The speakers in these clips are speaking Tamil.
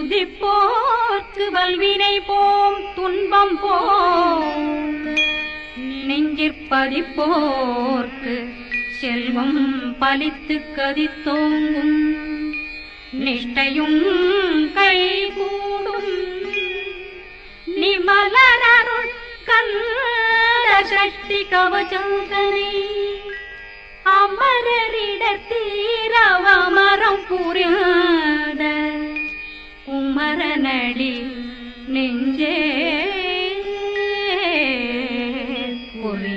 துதிப்போர்க்கு வல்வினை போம் துன்பம் போம் நெஞ்சிற்பதிப்போர்க்கு செல்வம் பலித்து கதித்தோங்கும் நிஷ்டையும் கைகூடும் நிமலரருள் கந்த சஷ்டி கவசந்தனை அமரரிடத்தீரவமரம் புரியாத குமரனடி நெஞ்சே புரி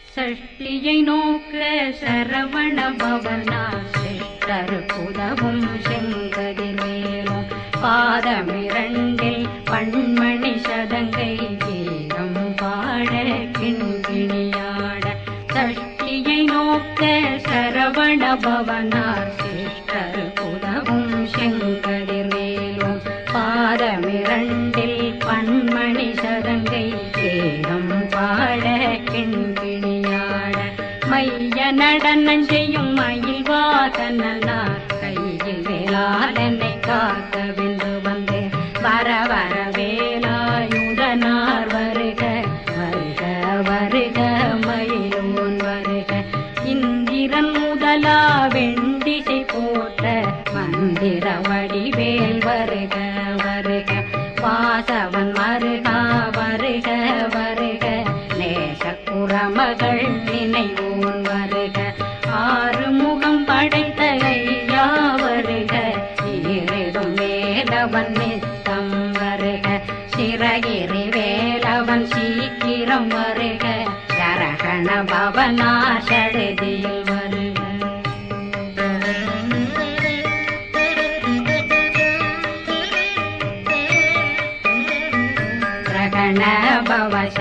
சஷ்டியை நோக்க சரவண பவனா சிஷ்டருக்குதவும் செங்கதிர் மேலும் பாதமிரண்டில் பண்மணி சதங்கை கீதம் பாட கிண்கிணியாட சஷ்டியை நோக்க சரவண பவனார் சிஷ்டருக்குதவும் செங்கதிர் மேலும் பாதமிரண்டில் பண்மணி சதங்கை கீதம் பாட கிண்கிணியாட மைய நடனம் செய்யும் மயில் வாசனார் கையில் வேளாளனை காக்க வென்று வந்து வர வர வேலாயுதனார் வருக வருக வருக மயிலோன் வருக இந்திரன் முதலா வெண்டிசை போற்ற மந்திர வடிவேல் வருக வருக வாசவன் வருகா வருக வருக நேசக்குறமகள் நினைவோன் வருக ஆறுமுகம் படைத்த ஐயா வருக ஈரிடும் வேலவன் நித்தம் வருக சிறகிரி வேலவன் சீக்கிரம் வருக சரகண பவனா சடுதியில் வருக ரகண பவசரரரரரர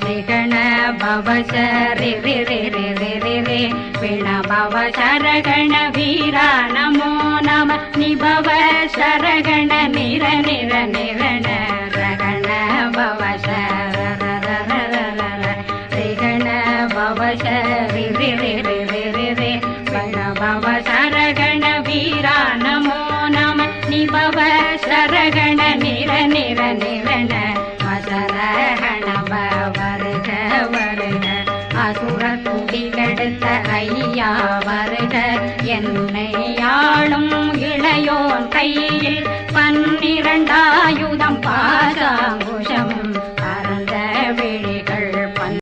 நிகண பவசரி ரி ரி ரி ரி ரி ரி பிண பவசரகண வீரா நமோ நம நிபவ சரகண நிர நிர நிரண ரகண பவசரரரரரர ரிகண பவசரி ரி ரி ரி ரி ரி ரி பிண பவசரகண வீரா நமோ நம நிபவ சரகண நிர நிர நிரண மசரகண வருக வருக அசுர குடிகெடுத்த ஐயா வருக என்னை ஆளும் இளையோன் கையில் 12 பாசாங்குஷம்